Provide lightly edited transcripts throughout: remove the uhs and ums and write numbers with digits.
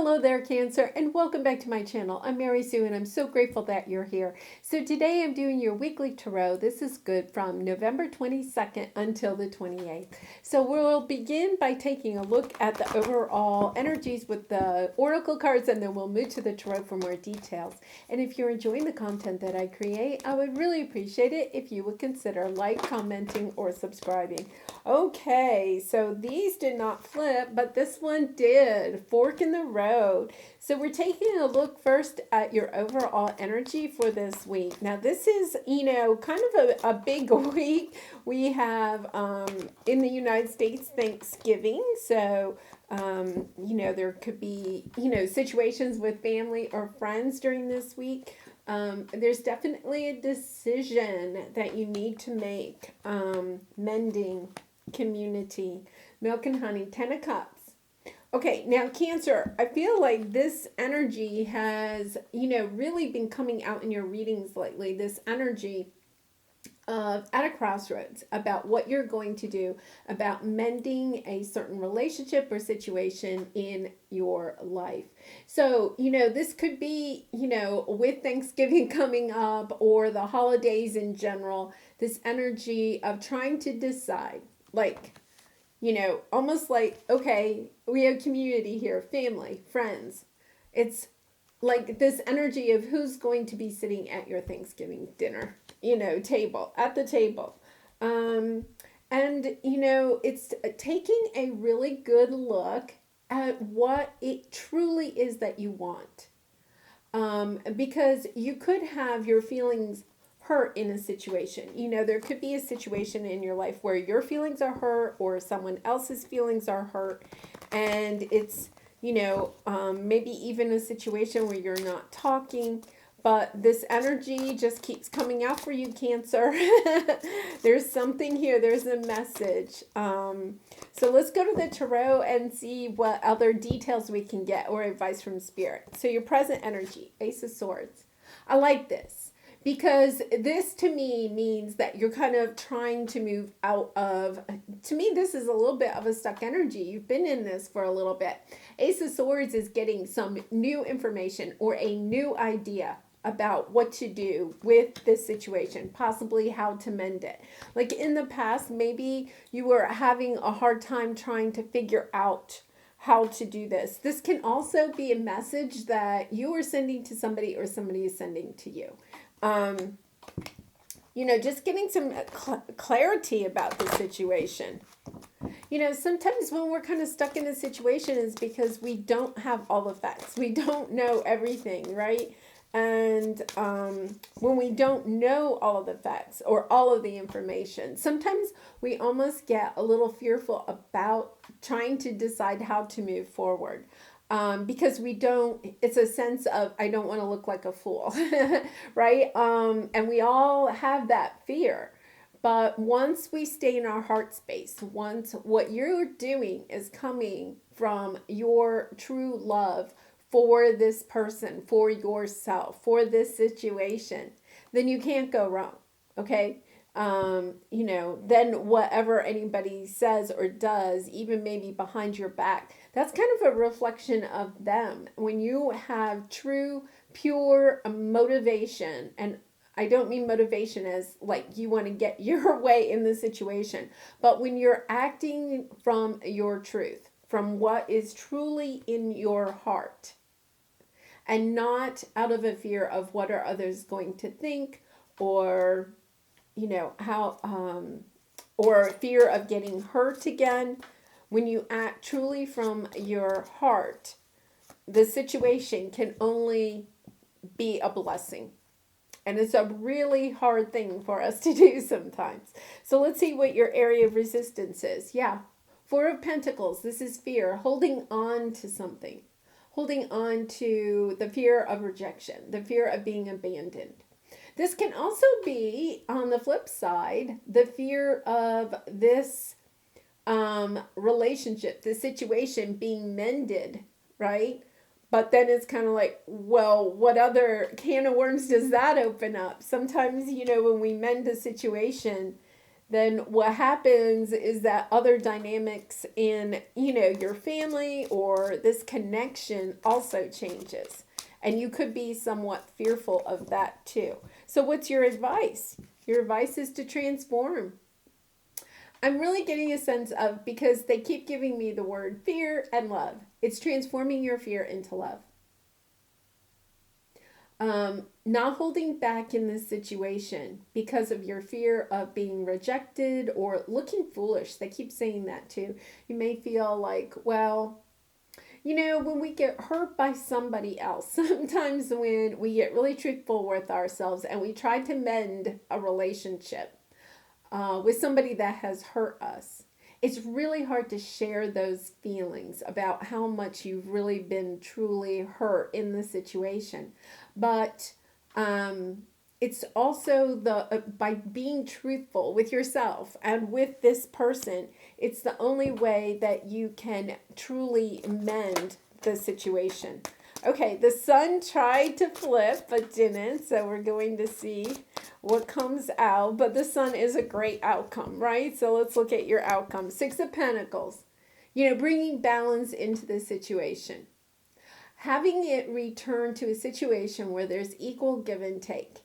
Hello there, Cancer, and welcome back to my channel. I'm Mary Sue, and I'm so grateful that you're here. So today I'm doing your weekly tarot. This is good from November 22nd until the 28th. So we'll begin by taking a look at the overall energies with the oracle cards, and then we'll move to the tarot for more details. And if you're enjoying the content that I create, I would really appreciate it if you would consider like, commenting, or subscribing. Okay, so these did not flip, but this one did. Fork in the road. So we're taking a look first at your overall energy for this week. Now this is, kind of a big week. We have in the United States Thanksgiving. So, there could be, situations with family or friends during this week. There's definitely a decision that you need to make. Mending, community, milk and honey, 10 of cups. Okay, now Cancer, I feel like this energy has, really been coming out in your readings lately. This energy of at a crossroads about what you're going to do about mending a certain relationship or situation in your life. So, this could be, with Thanksgiving coming up or the holidays in general, this energy of trying to decide, like, almost like, okay, we have community here, family, friends. It's like this energy of who's going to be sitting at your Thanksgiving dinner, table, at the table. And, it's taking a really good look at what it truly is that you want. Because you could have your feelings hurt in a situation. There could be a situation in your life where your feelings are hurt or someone else's feelings are hurt. And it's, maybe even a situation where you're not talking, but this energy just keeps coming out for you, Cancer. There's something here. There's a message. So let's go to the tarot and see what other details we can get or advice from Spirit. So your present energy, Ace of Swords. I like this. Because this to me means that you're kind of trying to move out of, to me, this is a little bit of a stuck energy. You've been in this for a little bit. Ace of Swords is getting some new information or a new idea about what to do with this situation, possibly how to mend it. Like in the past, maybe you were having a hard time trying to figure out how to do this. This can also be a message that you are sending to somebody or somebody is sending to you. Just getting some clarity about the situation. Sometimes when we're kind of stuck in a situation is because we don't have all the facts. We don't know everything, right? And when we don't know all of the facts or all of the information, sometimes we almost get a little fearful about trying to decide how to move forward. Because it's a sense of, I don't want to look like a fool, right? And we all have that fear. But once we stay in our heart space, once what you're doing is coming from your true love for this person, for yourself, for this situation, then you can't go wrong, okay? Then whatever anybody says or does, even maybe behind your back, that's kind of a reflection of them. When you have true, pure motivation, and I don't mean motivation as like you want to get your way in the situation, but when you're acting from your truth, from what is truly in your heart, and not out of a fear of what are others going to think, or or fear of getting hurt again. When you act truly from your heart, the situation can only be a blessing. And it's a really hard thing for us to do sometimes. So let's see what your area of resistance is. Yeah, Four of Pentacles. This is fear, holding on to something. Holding on to the fear of rejection, the fear of being abandoned. This can also be, on the flip side, the fear of this relationship, the situation being mended, right? But then it's kind of like, well, what other can of worms does that open up? Sometimes, when we mend a situation, then what happens is that other dynamics in, your family or this connection also changes. And you could be somewhat fearful of that too. So what's your advice? Your advice is to transform. I'm really getting a sense of, because they keep giving me the word fear and love. It's transforming your fear into love. Not holding back in this situation because of your fear of being rejected or looking foolish. They keep saying that too. You may feel like, well, when we get hurt by somebody else, sometimes when we get really truthful with ourselves and we try to mend a relationship with somebody that has hurt us, it's really hard to share those feelings about how much you've really been truly hurt in the situation. But it's also by being truthful with yourself and with this person, it's the only way that you can truly mend the situation. Okay, the sun tried to flip but didn't, so we're going to see what comes out. But the sun is a great outcome, right? So let's look at your outcome. Six of Pentacles, bringing balance into the situation. Having it return to a situation where there's equal give and take,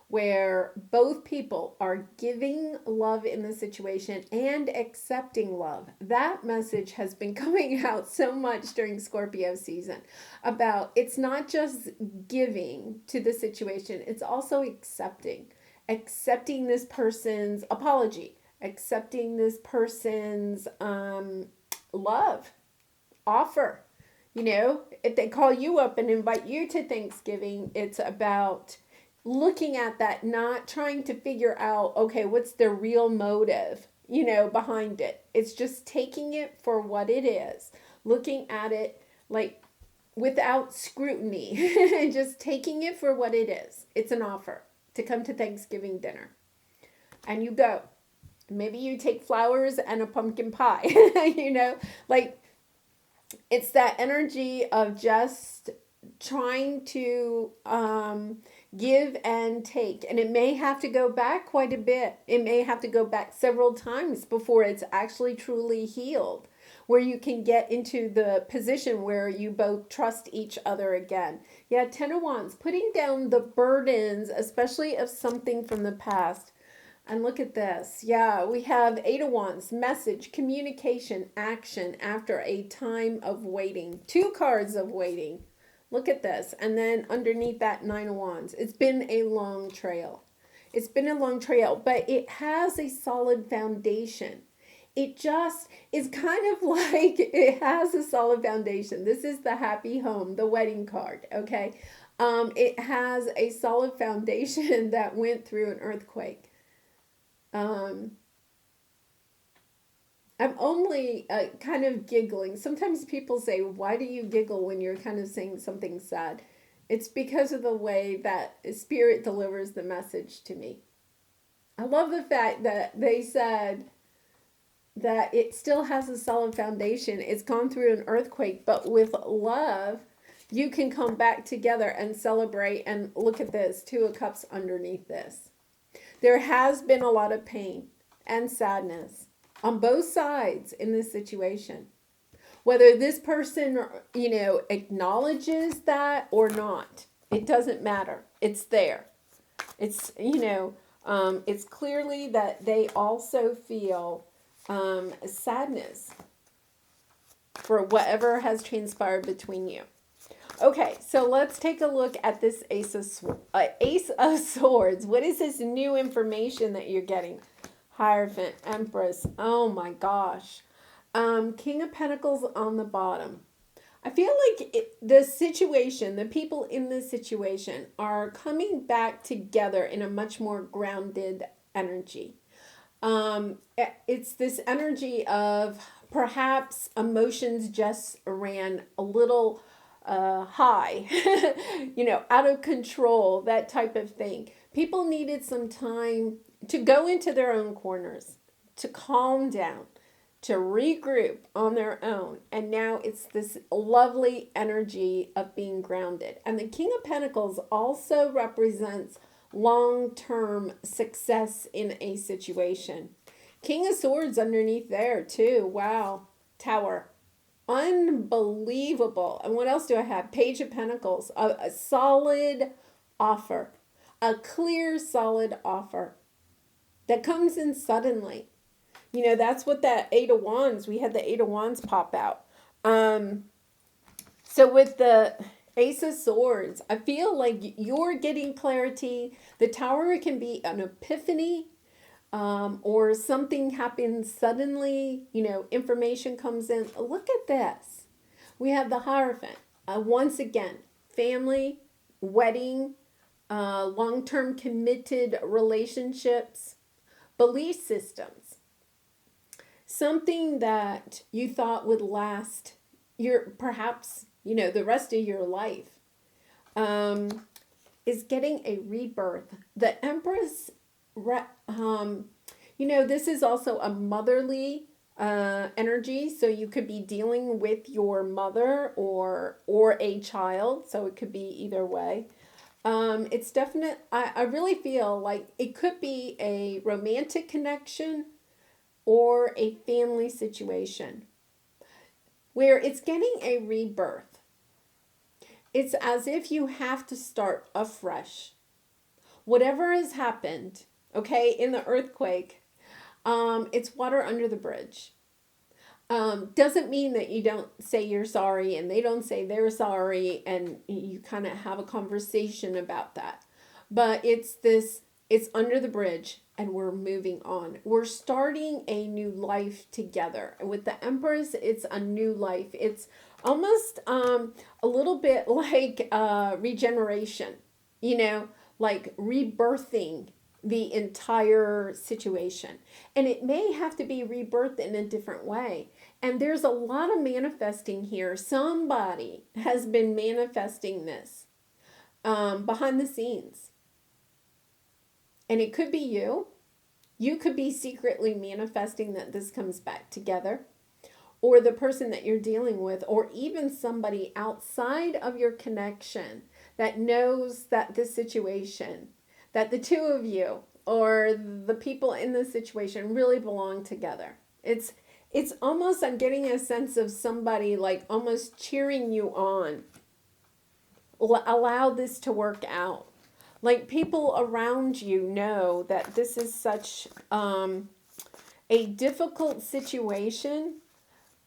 where both people are giving love in the situation and accepting love. That message has been coming out so much during Scorpio season about it's not just giving to the situation, it's also accepting this person's apology, accepting this person's love offer. If they call you up and invite you to Thanksgiving, it's about looking at that, not trying to figure out, okay, what's the real motive, behind it. It's just taking it for what it is, looking at it like without scrutiny, and just taking it for what it is. It's an offer to come to Thanksgiving dinner. And you go. Maybe you take flowers and a pumpkin pie, it's that energy of just trying to give and take. And it may have to go back quite a bit. It may have to go back several times before it's actually truly healed, where you can get into the position where you both trust each other again. Yeah, Ten of Wands, putting down the burdens, especially of something from the past. And look at this. Yeah, we have Eight of Wands, message, communication, action after a time of waiting. 2 cards of waiting. Look at this. And then underneath that, Nine of Wands. It's been a long trail. It's been a long trail, but it has a solid foundation. It just is kind of like it has a solid foundation. This is the happy home, the wedding card, okay? It has a solid foundation that went through an earthquake. I'm only kind of giggling. Sometimes people say, why do you giggle when you're kind of saying something sad? It's because of the way that Spirit delivers the message to me. I love the fact that they said that it still has a solid foundation. It's gone through an earthquake, but with love, you can come back together and celebrate. And look at this, 2 of Cups underneath this. There has been a lot of pain and sadness on both sides in this situation. Whether this person, acknowledges that or not, it doesn't matter. It's there. It's, it's clearly that they also feel sadness for whatever has transpired between you. Okay, so let's take a look at this Ace of Swords. What is this new information that you're getting? Hierophant, Empress. Oh my gosh. King of Pentacles on the bottom. I feel like the situation, the people in this situation are coming back together in a much more grounded energy. It's this energy of perhaps emotions just ran a little high, out of control, that type of thing. People needed some time to go into their own corners, to calm down, to regroup on their own. And now it's this lovely energy of being grounded. And the King of Pentacles also represents long-term success in a situation. King of Swords underneath there too. Wow. Tower. Unbelievable. And what else do I have? Page of Pentacles. A solid offer. A clear, solid offer that comes in suddenly. You know, that's what that Eight of Wands, we had the Eight of Wands pop out. So with the Ace of Swords, I feel like you're getting clarity. The Tower can be an epiphany, or something happens suddenly, you know, information comes in. Look at this. We have the Hierophant. Once again, family, wedding, long-term committed relationships, belief systems. Something that you thought would last perhaps, you know, the rest of your life, is getting a rebirth. The Empress, you know, this is also a motherly energy, so you could be dealing with your mother or a child, so it could be either way. It's definite. I really feel like it could be a romantic connection or a family situation where it's getting a rebirth. It's as if you have to start afresh. Whatever has happened, okay, in the earthquake, it's water under the bridge. Doesn't mean that you don't say you're sorry and they don't say they're sorry and you kind of have a conversation about that. But it's under the bridge and we're moving on. We're starting a new life together. With the Empress, it's a new life. It's almost a little bit like regeneration, you know, like rebirthing the entire situation. And it may have to be rebirthed in a different way. And there's a lot of manifesting here. Somebody has been manifesting this behind the scenes. And it could be you. You could be secretly manifesting that this comes back together. Or the person that you're dealing with, or even somebody outside of your connection that knows that this situation, that the two of you or the people in this situation really belong together. It's almost, I'm getting a sense of somebody like almost cheering you on. Allow this to work out. Like people around you know that this is such a difficult situation,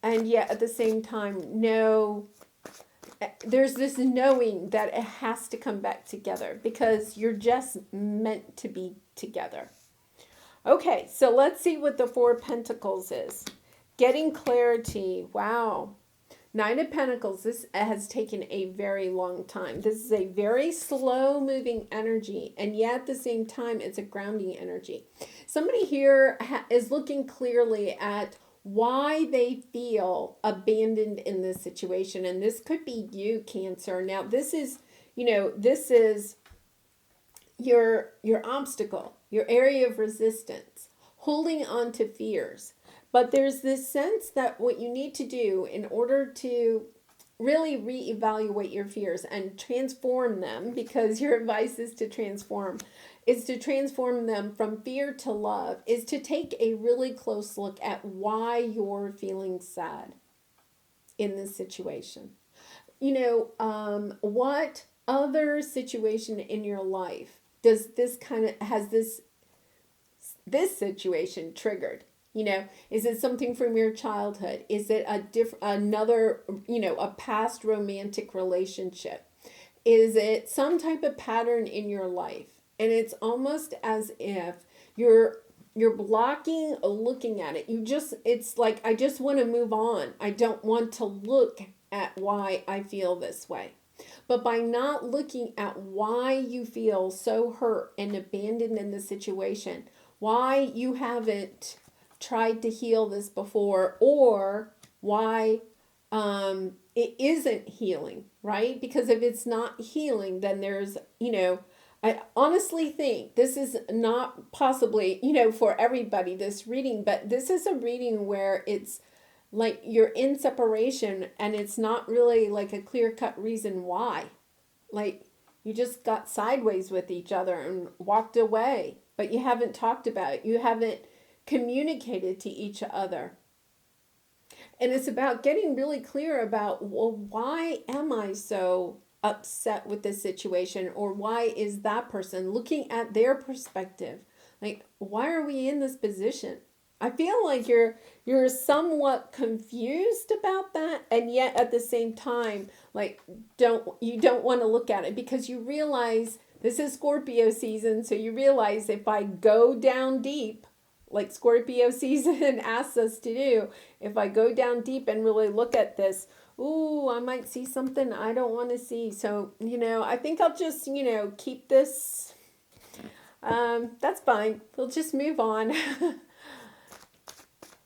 and yet at the same time, there's this knowing that it has to come back together because you're just meant to be together. Okay, so let's see what the Four of Pentacles is. Getting clarity. Wow. Nine of Pentacles. This has taken a very long time. This is a very slow moving energy, and yet at the same time, it's a grounding energy. Somebody here is looking clearly at why they feel abandoned in this situation. And this could be you, Cancer. Now, this is, you know, this is your obstacle, your area of resistance, holding on to fears. But there's this sense that what you need to do in order to really reevaluate your fears and transform them, because your advice is to transform them from fear to love, is to take a really close look at why you're feeling sad in this situation. You know, what other situation in your life does this has this situation triggered? You know, is it something from your childhood? Is it another, you know, a past romantic relationship? Is it some type of pattern in your life? And it's almost as if you're blocking looking at it. It's like, I just want to move on. I don't want to look at why I feel this way. But by not looking at why you feel so hurt and abandoned in the situation, why you haven't tried to heal this before, or why it isn't healing, right? Because if it's not healing, then there's, you know, I honestly think this is not possibly, you know, for everybody, this reading, but this is a reading where it's like you're in separation and it's not really like a clear-cut reason why. Like you just got sideways with each other and walked away, but you haven't talked about it. You haven't communicated to each other. And it's about getting really clear about, well, why am I so upset with this situation? Or why is that person looking at their perspective? Like, why are we in this position? I feel like you're somewhat confused about that, and yet at the same time, like, you don't want to look at it, because you realize this is Scorpio season, so you realize if I go down deep, like Scorpio season asks us to do, if I go down deep and really look at this, ooh, I might see something I don't want to see. So, I think I'll just, keep this. That's fine. We'll just move on.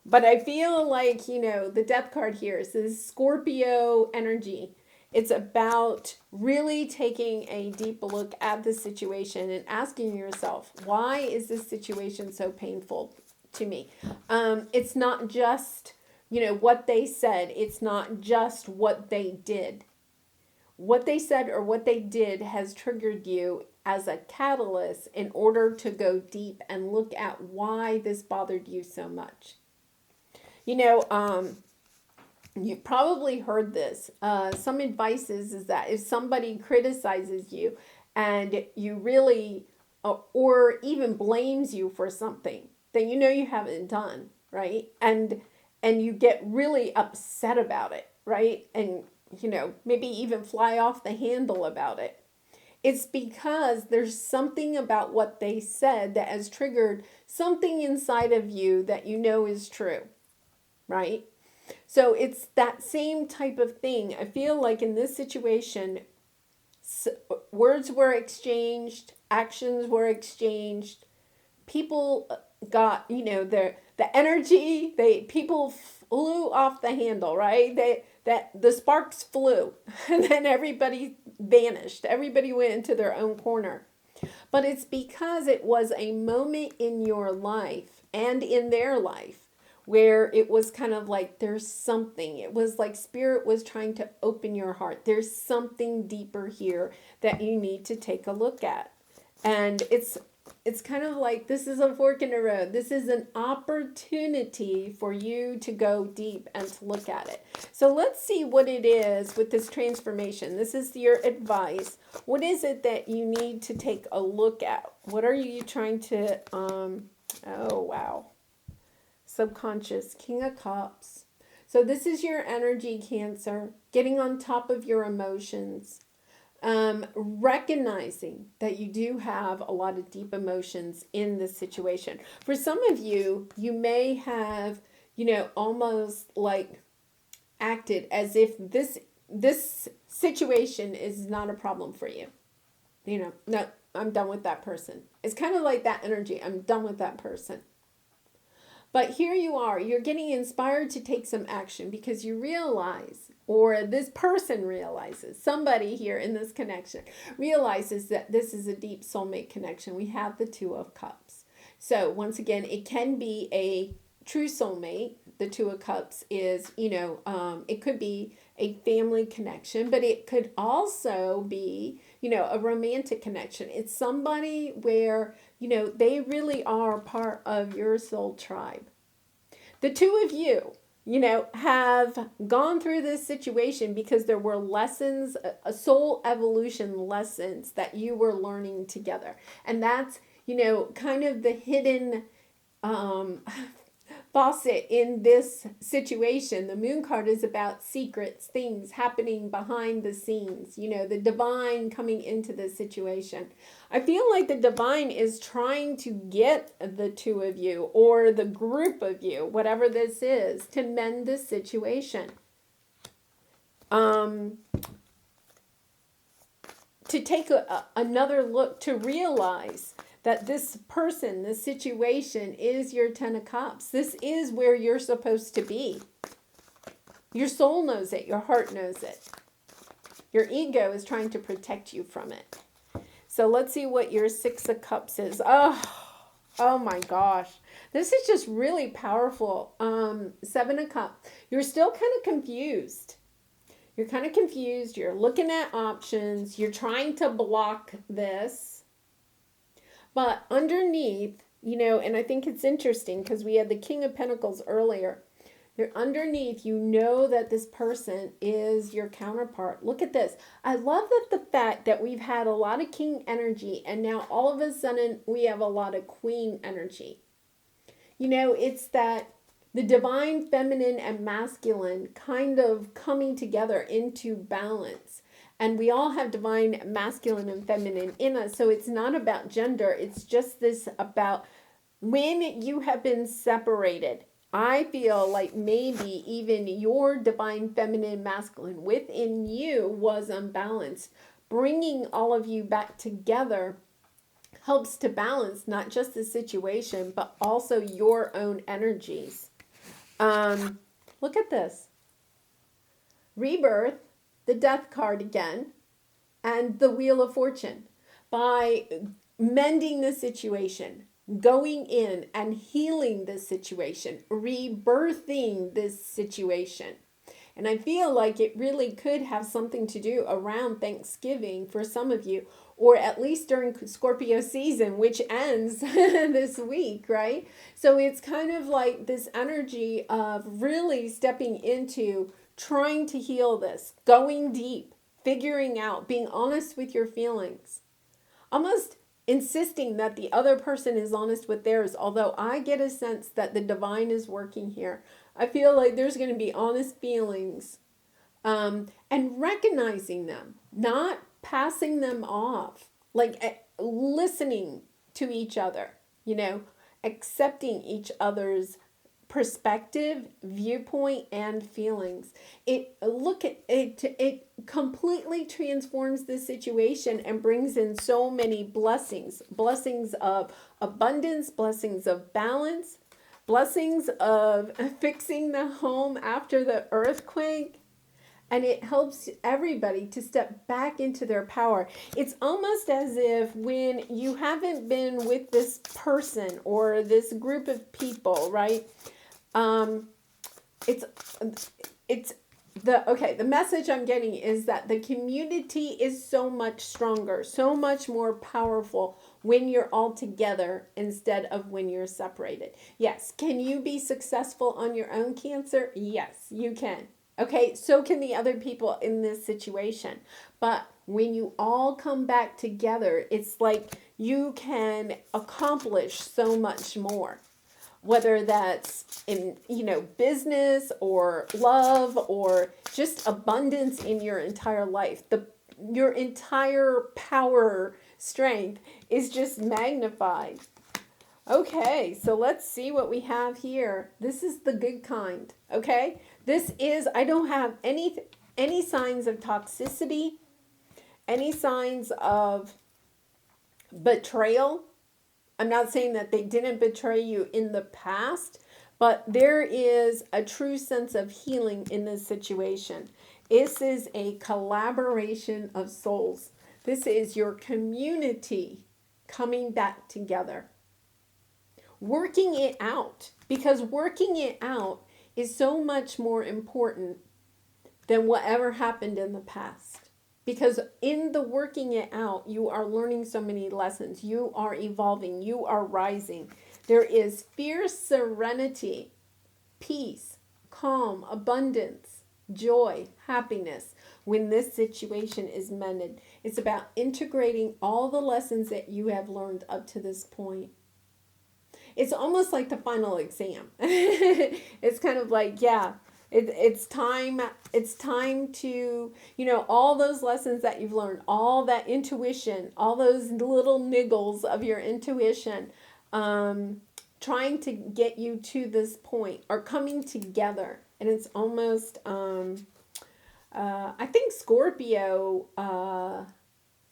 But I feel like, the death card here is this Scorpio energy. It's about really taking a deep look at the situation and asking yourself, why is this situation so painful to me? It's not just, what they said. It's not just what they did. What they said or what they did has triggered you as a catalyst in order to go deep and look at why this bothered you so much. You've probably heard this. Some advice is that if somebody criticizes you and you really, or even blames you for something that you haven't done, right? And you get really upset about it, right? And, maybe even fly off the handle about it. It's because there's something about what they said that has triggered something inside of you that is true, right? So it's that same type of thing. I feel like in this situation, words were exchanged, actions were exchanged, people got, the energy, people flew off the handle, right? The sparks flew, and then everybody vanished. Everybody went into their own corner. But it's because it was a moment in your life and in their life where it was kind of like there's something. It was like Spirit was trying to open your heart. There's something deeper here that you need to take a look at. And it's kind of like this is a fork in the road. This is an opportunity for you to go deep and to look at it. So let's see what it is with this transformation. This is your advice. What is it that you need to take a look at? What are you trying to, oh, wow. Subconscious, King of Cups. So this is your energy, Cancer, getting on top of your emotions, recognizing that you do have a lot of deep emotions in this situation. For some of you, you may have, almost like acted as if this situation is not a problem for you. No, I'm done with that person. It's kind of like that energy. I'm done with that person. But here you are, you're getting inspired to take some action because you realize, or this person realizes, somebody here in this connection realizes that this is a deep soulmate connection. We have the Two of Cups. So once again, it can be a true soulmate. The Two of Cups is, it could be a family connection, but it could also be, a romantic connection. It's somebody where, they really are part of your soul tribe. The two of you, have gone through this situation because there were lessons, soul evolution lessons that you were learning together. And that's, kind of the hidden faucet in this situation. The Moon card is about secrets, things happening behind the scenes, the divine coming into this situation. I feel like the divine is trying to get the two of you or the group of you, whatever this is, to mend this situation. To take another look, to realize that this person, this situation is your Ten of Cups. This is where you're supposed to be. Your soul knows it. Your heart knows it. Your ego is trying to protect you from it. So let's see what your Six of Cups is. Oh my gosh. This is just really powerful. Seven of Cups. You're still kind of confused. You're kind of confused. You're looking at options. You're trying to block this. But underneath, You know, and I think it's interesting because we had the King of Pentacles earlier. They're underneath, you know that this person is your counterpart. Look at this. I love that the fact that we've had a lot of king energy and now all of a sudden we have a lot of queen energy. You know, it's that the divine feminine and masculine kind of coming together into balance. And we all have divine masculine and feminine in us. So it's not about gender. It's just this about when you have been separated. I feel like maybe even your divine feminine masculine within you was unbalanced. Bringing all of you back together helps to balance not just the situation, but also your own energies. Look at this. Rebirth, the Death card again, and the Wheel of Fortune. By mending the situation, going in and healing this situation, rebirthing this situation. And I feel like it really could have something to do around Thanksgiving for some of you, or at least during Scorpio season, which ends this week, right? So it's kind of like this energy of really stepping into trying to heal this, going deep, figuring out, being honest with your feelings. Almost insisting that the other person is honest with theirs, although I get a sense that the divine is working here. I feel like there's going to be honest feelings and recognizing them, not passing them off, like listening to each other, you know, accepting each other's perspective, viewpoint, and feelings. It completely transforms the situation and brings in so many blessings of abundance, blessings of balance, blessings of fixing the home after the earthquake. And it helps everybody to step back into their power. It's almost as if when you haven't been with this person or this group of people, right? The message I'm getting is that the community is so much stronger, so much more powerful when you're all together instead of when you're separated. Yes. Can you be successful on your own, Cancer? Yes, you can. Okay, so can the other people in this situation. But when you all come back together, it's like you can accomplish so much more. Whether that's in, you know, business or love or just abundance in your entire life. Your entire power, strength is just magnified. Okay, so let's see what we have here. This is the good kind, okay? This is, I don't have any signs of toxicity, any signs of betrayal. I'm not saying that they didn't betray you in the past, but there is a true sense of healing in this situation. This is a collaboration of souls. This is your community coming back together. Working it out, because working it out is so much more important than whatever happened in the past. Because in the working it out, you are learning so many lessons. You are evolving. You are rising. There is fierce serenity, peace, calm, abundance, joy, happiness when this situation is mended. It's about integrating all the lessons that you have learned up to this point. It's almost like the final exam. It's kind of like, yeah, it's time to, you know, all those lessons that you've learned, all that intuition, all those little niggles of your intuition, trying to get you to this point are coming together. And it's almost, I think Scorpio,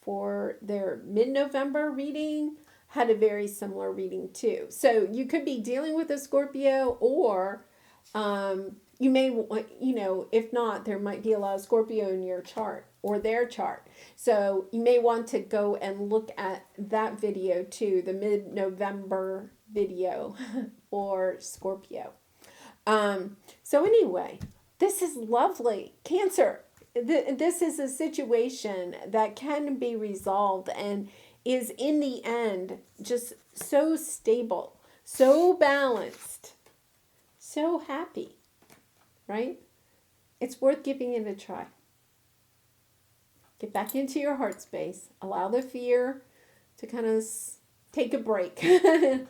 for their mid-November reading, had a very similar reading too. So you could be dealing with a Scorpio, or you may, you know, if not, there might be a lot of Scorpio in your chart or their chart. So you may want to go and look at that video too, the mid-November video for Scorpio. So anyway, this is lovely. Cancer, this is a situation that can be resolved, and is in the end just so stable, so balanced, so happy, right? It's worth giving it a try. Get back into your heart space. Allow the fear to kind of take a break.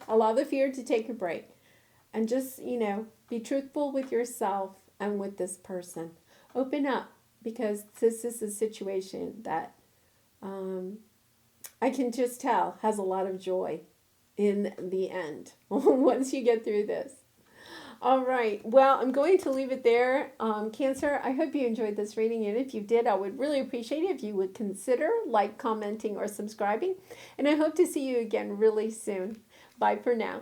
Allow the fear to take a break. And just, be truthful with yourself and with this person. Open up, because this is a situation that I can just tell has a lot of joy in the end once you get through this. All right. Well, I'm going to leave it there. Cancer, I hope you enjoyed this reading. And if you did, I would really appreciate it if you would consider commenting, or subscribing. And I hope to see you again really soon. Bye for now.